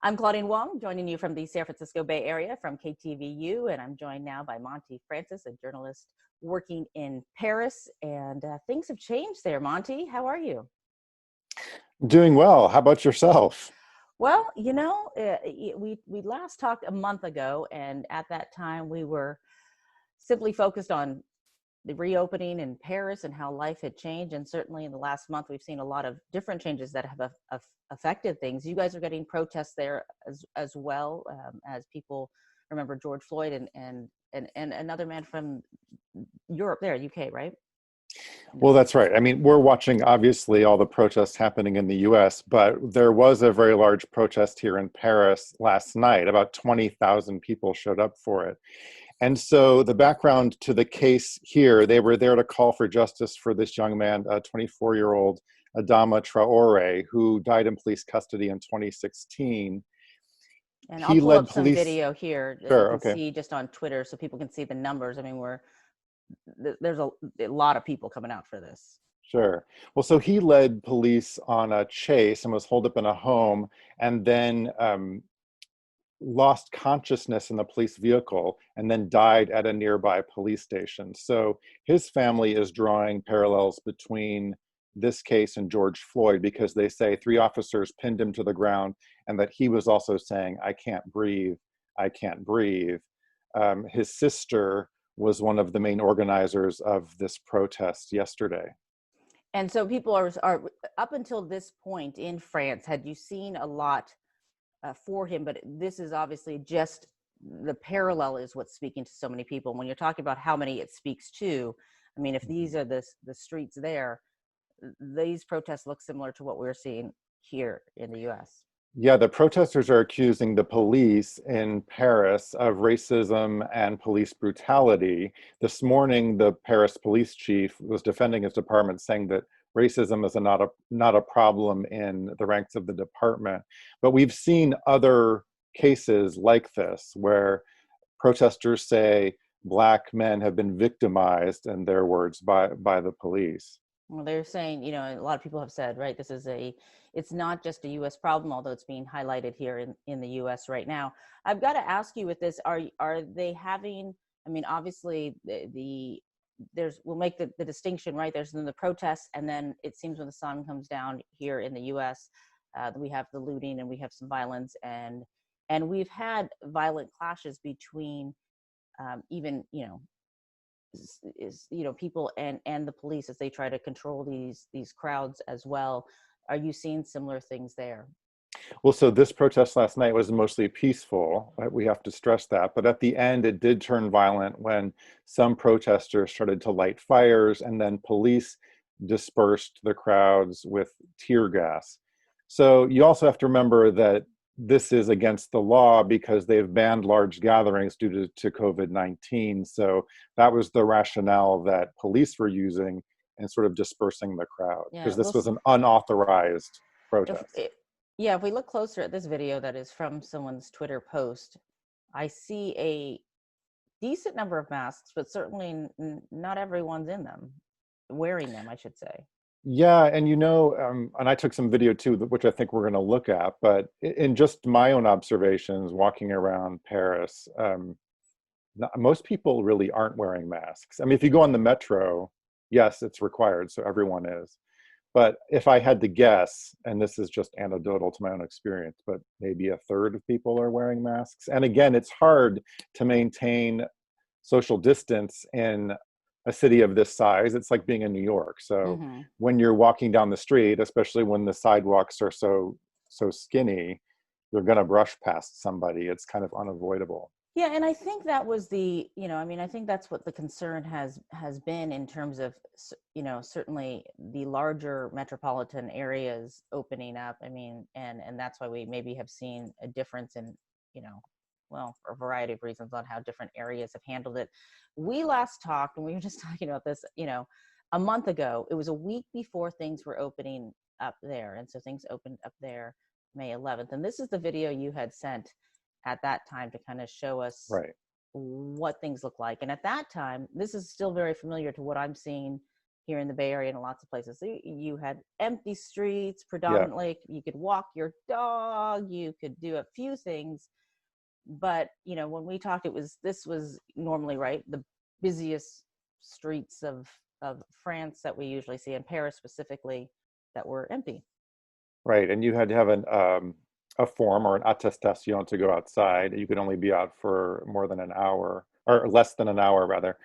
I'm Claudine Wong, joining you from the San Francisco Bay Area from KTVU, and I'm joined now by Monte Francis, a journalist working in Paris. And things have changed there. Monte, how are you? Doing well. How about yourself? Well, we last talked a month ago, and at that time we were simply focused on the reopening in Paris and how life had changed. And certainly in the last month, we've seen a lot of different changes that have affected things. You guys are getting protests there as well, as people remember George Floyd and another man from Europe there, UK, right? Well, that's right. I mean, we're watching obviously all the protests happening in the US, but there was a very large protest here in Paris last night. About 20,000 people showed up for it. And so the background to the case here, they were there to call for justice for this young man, a 24-year-old Adama Traore, who died in police custody in 2016. And I'll He pull up led some police. video here that you Sure, can okay. see just on Twitter so people can see the numbers. I mean, there's a lot of people coming out for this. Sure. Well, so he led police on a chase and was holed up in a home, and then lost consciousness in the police vehicle and then died at a nearby police station. So his family is drawing parallels between this case and George Floyd, because they say 3 officers pinned him to the ground and that he was also saying, "I can't breathe, I can't breathe." His sister was one of the main organizers of this protest yesterday. And so people are up until this point in France, had you seen a lot for him? But this is obviously just the parallel is what's speaking to so many people. When you're talking about how many it speaks to, I mean, if these are the streets there, these protests look similar to what we're seeing here in the US. Yeah, the protesters are accusing the police in Paris of racism and police brutality. This morning, the Paris police chief was defending his department, saying that racism is not a problem in the ranks of the department. But we've seen other cases like this where protesters say Black men have been victimized, in their words, by the police. Well, they're saying, a lot of people have said, right, it's not just a US problem, although it's being highlighted here in the US right now. I've got to ask you with this, are they having, I mean, obviously we'll make the distinction, right? There's the protests, and then it seems when the sun comes down here in the US, we have the looting and we have some violence, and we've had violent clashes between even, people and the police as they try to control these crowds as well. Are you seeing similar things there? Well, so this protest last night was mostly peaceful. We have to stress that. But at the end, it did turn violent when some protesters started to light fires, and then police dispersed the crowds with tear gas. So you also have to remember that this is against the law because they've banned large gatherings due to COVID-19. So that was the rationale that police were using in sort of dispersing the crowd, Yeah, because this was an unauthorized protest. if we look closer at this video that is from someone's Twitter post, I see a decent number of masks, but certainly not everyone's wearing them, I should say. Yeah, and and I took some video too, which I think we're going to look at. But in just my own observations, walking around Paris, most people really aren't wearing masks. I mean, if you go on the metro, yes, it's required, so everyone is. But if I had to guess, and this is just anecdotal to my own experience, but maybe a third of people are wearing masks. And again, it's hard to maintain social distance in a city of this size. It's like being in New York. So when you're walking down the street, especially when the sidewalks are so skinny, you're going to brush past somebody. It's kind of unavoidable. Yeah, and I think that was I think that's what the concern has been in terms of, certainly the larger metropolitan areas opening up. I mean, and that's why we maybe have seen a difference in, well, for a variety of reasons on how different areas have handled it. We last talked, and we were just talking about this, a month ago. It was a week before things were opening up there. And so things opened up there May 11th. And this is the video you had sent at that time to kind of show us what things look like. And at that time, this is still very familiar to what I'm seeing here in the Bay Area and lots of places. So you had empty streets Yeah. predominantly. You could walk your dog, you could do a few things. But, when we talked, this was normally, right, the busiest streets of France that we usually see, in Paris specifically, that were empty. Right. And you had to have a form or an attestation to go outside. You could only be out for more than an hour, or less than an hour rather.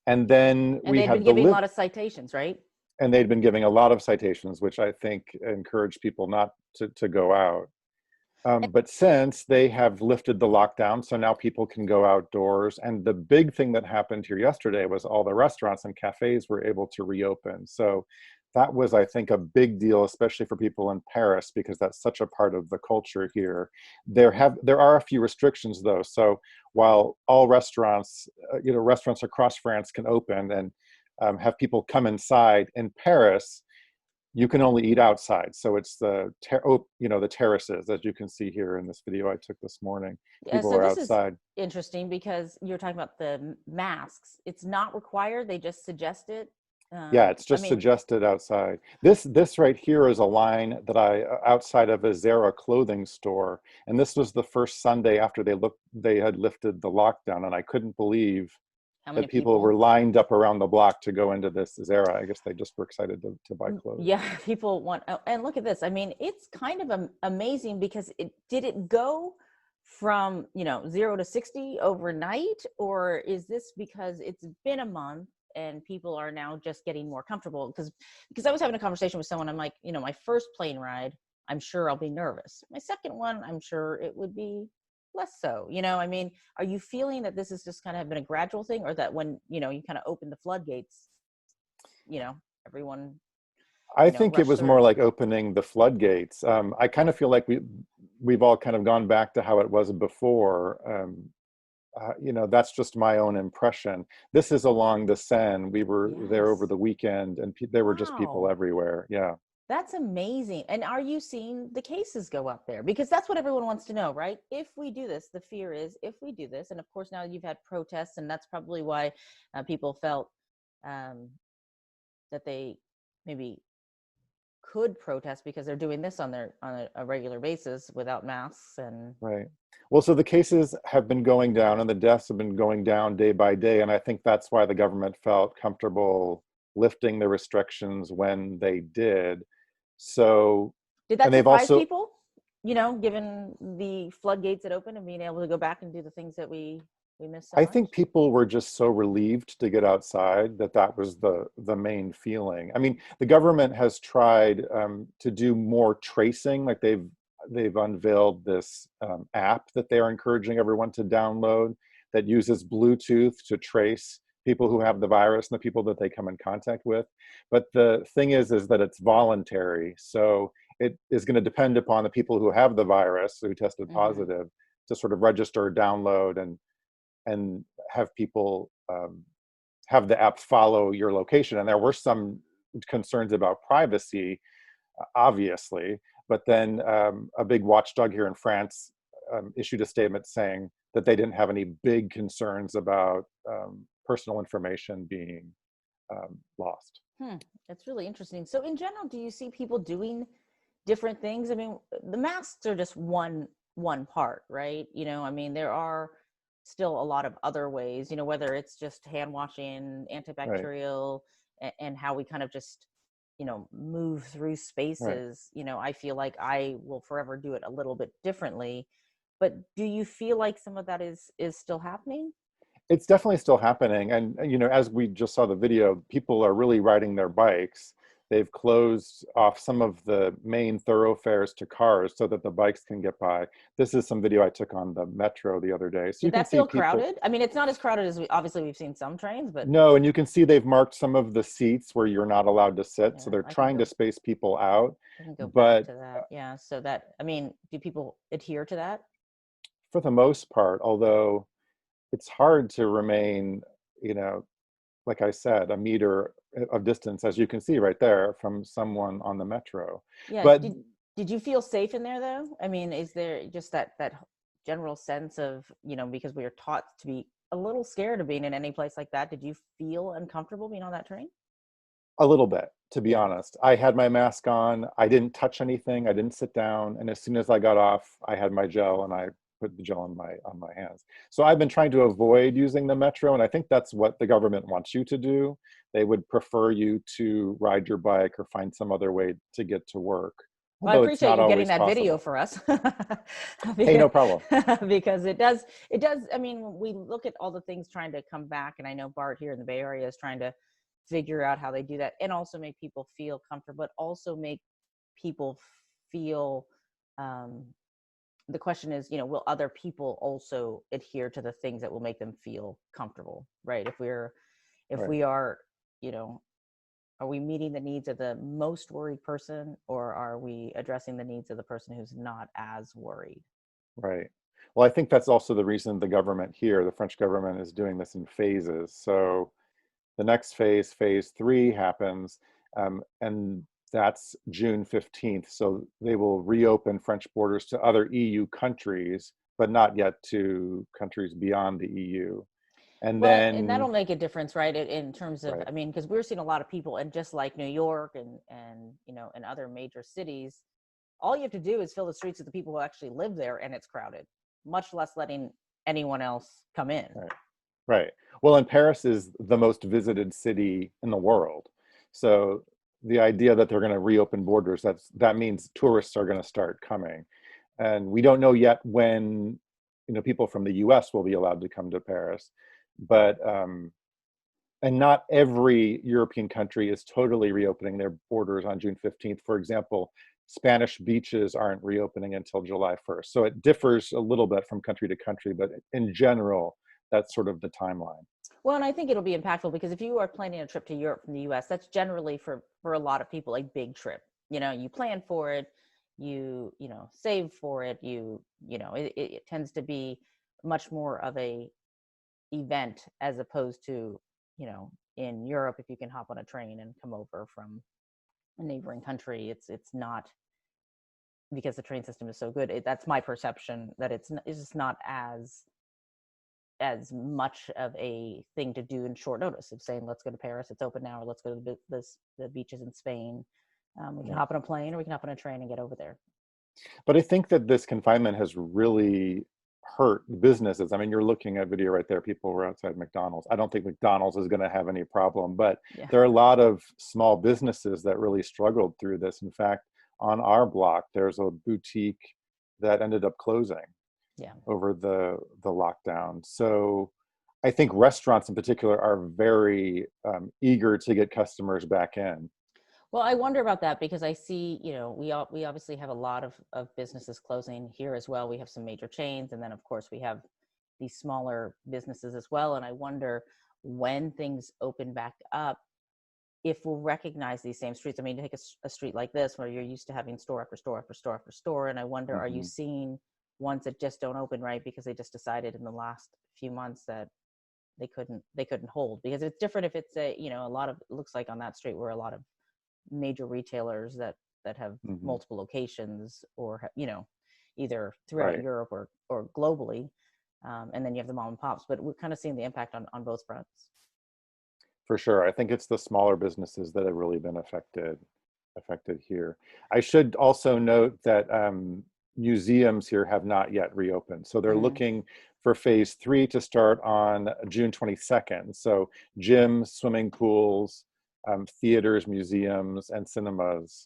And then And we they'd been had the giving a live, lot of citations, right? and they'd been giving a lot of citations, which I think encouraged people not to go out. But since they have lifted the lockdown, so now people can go outdoors. And the big thing that happened here yesterday was all the restaurants and cafes were able to reopen. So that was, I think, a big deal, especially for people in Paris, because that's such a part of the culture here. There are a few restrictions though. So while all restaurants, restaurants across France can open and have people come inside, in Paris, you can only eat outside. So it's the terraces, as you can see here in this video I took this morning. Yeah, People so are this is outside. interesting because you're talking about the masks. It's not required; they just suggest it. Yeah, it's I just mean, suggested outside. This right here is a line that I outside of a Zara clothing store, and this was the first Sunday after they had lifted the lockdown, and I couldn't believe how many that people were people? lined up around the block to go into this Zara. I guess they just were excited to buy clothes. Yeah, people want. Oh, and look at this. I mean, it's kind of amazing because it go from 0 to 60 overnight, or is this because it's been a month and people are now just getting more comfortable? Because I was having a conversation with someone. I'm like, my first plane ride, I'm sure I'll be nervous. My second one, I'm sure it would be less so. I mean, are you feeling that this has just kind of been a gradual thing, or that when you kind of open the floodgates, everyone I think it rush was more through? like opening the floodgates. I kind of feel like we've all kind of gone back to how it was before. That's just my own impression. This is along the Seine. We were there over Yes. the weekend, and there were just people Wow. everywhere. Yeah, That's amazing. And are you seeing the cases go up there? Because that's what everyone wants to know, right? If we do this, the fear is if we do this, and of course now you've had protests, and that's probably why people felt um, that they maybe could protest, because they're doing this on a regular basis without masks. And right. Well, so the cases have been going down, and the deaths have been going down day by day, and I think that's why the government felt comfortable lifting the restrictions when they did. So, did and that they've surprise also, people? Given the floodgates that open and being able to go back and do the things that we miss so I much. think people were just so relieved to get outside that that was the main feeling. I mean, the government has tried to do more tracing. Like they've unveiled this app that they are encouraging everyone to download that uses Bluetooth to trace people who have the virus and the people that they come in contact with. But the thing is that it's voluntary. So it is going to depend upon the people who have the virus, who tested Hmm. positive, to sort of register, download, and have people have the app follow your location. And there were some concerns about privacy, obviously, but then a big watchdog here in France issued a statement saying that they didn't have any big concerns about personal information being lost. Hmm, that's really interesting. So, in general, do you see people doing different things? I mean, the masks are just one part, right? I mean, there are still a lot of other ways. Whether it's just hand washing, Right, antibacterial, and how we kind of just move through right. spaces. I feel like I will forever do it a little bit differently. But do you feel like some of that is still happening? It's definitely still happening. And, as we just saw the video, people are really riding their bikes. They've closed off some of the main thoroughfares to cars so that the bikes can get by. This is some video I took on the metro the other day. So you Did can that see feel people, crowded? I mean, it's not as crowded as obviously we've seen some trains, but no, and you can see they've marked some of the seats where you're not allowed to sit. So yeah, they're trying to space people out. I can go back But to that. Yeah. So that, I mean, do people adhere to that? for the most part, although it's hard to remain, you know, like I said, a meter of distance, as you can see right there, from someone on the metro. Yeah. But Did you feel safe in there though? I mean, is there just that general sense of, because we are taught to be a little scared of being in any place like that. Did you feel uncomfortable being on that train? A little bit, to be honest. I had my mask on. I didn't touch anything. I didn't sit down. And as soon as I got off, I had my gel and I put the gel on my hands. So I've been trying to avoid using the metro, and I think that's what the government wants you to do. They would prefer you to ride your bike or find some other way to get to work, Well, I although it's appreciate not you getting always that video possible. for us. Hey, because, no problem. because it does, I mean, we look at all the things trying to come back, and I know Bart here in the Bay Area is trying to figure out how they do that and also make people feel comfortable, but also make people feel, um, the question is, will other people also adhere to the things that will make them feel comfortable, right? If Right, we are, you know, are we meeting the needs of the most worried person, or are we addressing the needs of the person who's not as worried? right. Well, I think that's also the reason the government here, the French government, is doing this in phases. So the next phase, phase three, happens, and that's June 15th. So they will reopen French borders to other EU countries, but not yet to countries beyond the EU. And Well, and that'll then, make a difference, right? In terms of, right, I mean, because we're seeing a lot of people, and just like New York and other major cities, all you have to do is fill the streets with the people who actually live there, and it's crowded, much less letting anyone else come in. right, right. Well, and Paris is the most visited city in the world. So the idea that they're going to reopen borders, that means tourists are going to start coming. And we don't know yet when, people from the US will be allowed to come to Paris. But and not every European country is totally reopening their borders on June 15th. For example, Spanish beaches aren't reopening until July 1st. So it differs a little bit from country to country, but in general, that's sort of the timeline. Well, and I think it'll be impactful because if you are planning a trip to Europe from the US, that's generally for a lot of people a big trip. You plan for it, save for it, it tends to be much more of a event as opposed to, in Europe, if you can hop on a train and come over from a neighboring country, it's not, because the train system is so good. That's my perception, that it's just not as much of a thing to do in short notice of saying, let's go to Paris, it's open now, or let's go to the beaches in Spain. We can Yeah. hop on a plane or we can hop on a train and get over there. But I think that this confinement has really hurt businesses. I mean, you're looking at video right there. People were outside McDonald's. I don't think McDonald's is going to have any problem, but Yeah. there are a lot of small businesses that really struggled through this. In fact, on our block, there's a boutique that ended up closing Yeah. over the lockdown. So I think restaurants in particular are very eager to get customers back in. Well, I wonder about that because I see, we obviously have a lot of businesses closing here as well. We have some major chains, and then of course we have these smaller businesses as well. And I wonder, when things open back up, if we'll recognize these same streets. I mean, take a street like this where you're used to having store after store after store after store. And I wonder, are you Hmm. seeing ones that just don't open, right? Because they just decided in the last few months that they couldn't hold. Because it's different if it's a lot of, it looks like on that street where a lot of major retailers that have Hmm. multiple locations, or either throughout Right. Europe or globally, and then you have the mom and pops. But we're kind of seeing the impact on both fronts. For sure. I think it's the smaller businesses that have really been affected here. I should also note that museums here have not yet reopened. So they're Mm. looking for phase three to start on June 22nd. So gyms, swimming pools, theaters, museums, and cinemas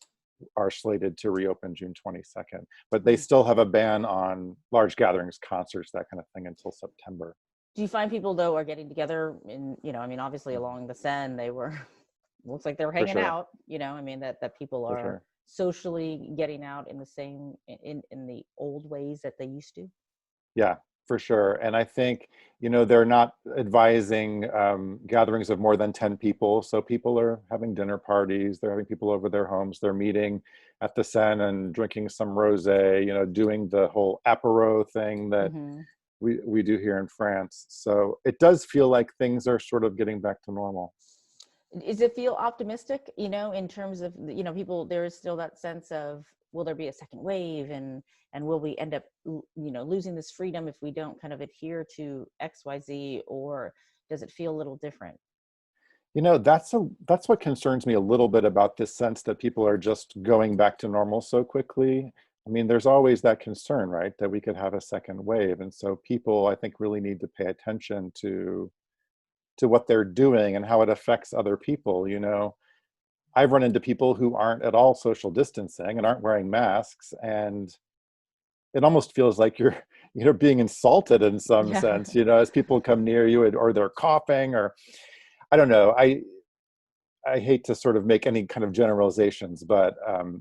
are slated to reopen June 22nd. But they Mm. still have a ban on large gatherings, concerts, that kind of thing until September. Do you find people though are getting together in, I mean, obviously Mhm. along the Seine, they were, looks like they were For hanging sure. out, I mean, that people For are sure. socially getting out in the same, in the old ways that they used to? Yeah, for sure. And I think, they're not advising gatherings of more than 10 people. So people are having dinner parties, they're having people over their homes, they're meeting at the Seine and drinking some rosé, doing the whole apéro thing that Hmm. we do here in France. So it does feel like things are sort of getting back to normal. Does it feel optimistic, in terms of, people, there is still that sense of, will there be a second wave, and will we end up, losing this freedom if we don't kind of adhere to XYZ, or does it feel a little different? That's what concerns me a little bit about this sense that people are just going back to normal so quickly. I mean, there's always that concern, right, that we could have a second wave. And so people, I think, really need to pay attention to what they're doing and how it affects other people. I've run into people who aren't at all social distancing and aren't wearing masks, and it almost feels like you're being insulted in some Yeah. sense, as people come near you, or they're coughing, or I don't know. I hate to sort of make any kind of generalizations, but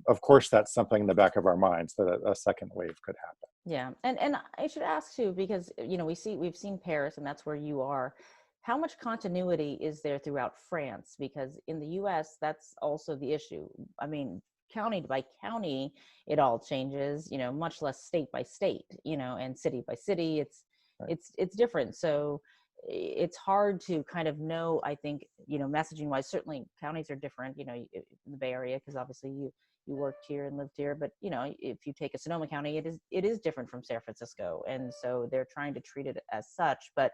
of course that's something in the back of our minds that a second wave could happen. Yeah, and I should ask too, because we've seen Paris, and that's where you are. How much continuity is there throughout France? Because in the U.S., that's also the issue. I mean, county by county, it all changes. Much less state by state. And city by city, it's Right. it's different. So it's hard to kind of know. I think messaging wise, certainly counties are different. In the Bay Area, because obviously you worked here and lived here, but if you take a Sonoma County, it is different from San Francisco, and so they're trying to treat it as such. But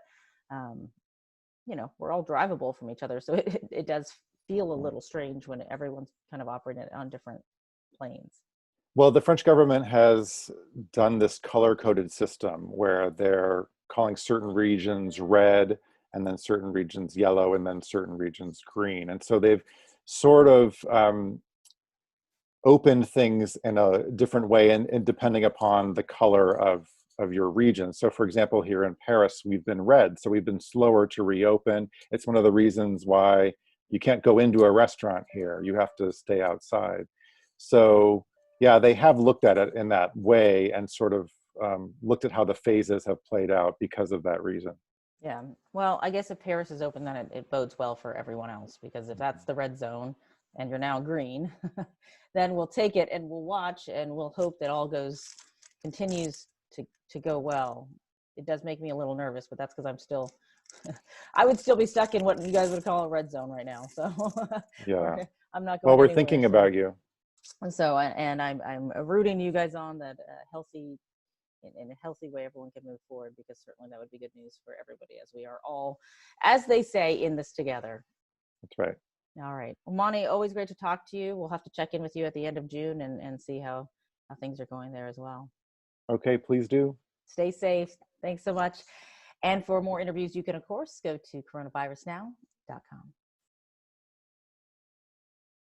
um, we're all drivable from each other, so it does feel a Yeah. little strange when everyone's kind of operating on different planes. Well, the French government has done this color-coded system where they're calling certain regions red, and then certain regions yellow, and then certain regions green. And so they've sort of opened things in a different way, and depending upon the color of your region. So for example, here in Paris, we've been red, so we've been slower to reopen. It's one of the reasons why you can't go into a restaurant here. You have to stay outside. So yeah, they have looked at it in that way and sort of looked at how the phases have played out because of that reason. Yeah. Well, I guess if Paris is open, then it bodes well for everyone else, because if that's the red zone and you're now green, then we'll take it and we'll watch and we'll hope that all continues to go well. It does make me a little nervous, but that's because I would still be stuck in what you guys would call a red zone right now. So Yeah. I'm not Well, going we're anywhere. thinking about you. And I'm rooting you guys on that healthy in a healthy way, everyone can move forward, because certainly that would be good news for everybody, as we are all, as they say, in this together. That's right. All right. Well, Monty, always great to talk to you. We'll have to check in with you at the end of June and see how things are going there as well. Okay, please do. Stay safe. Thanks so much. And for more interviews, you can, of course, go to coronavirusnow.com.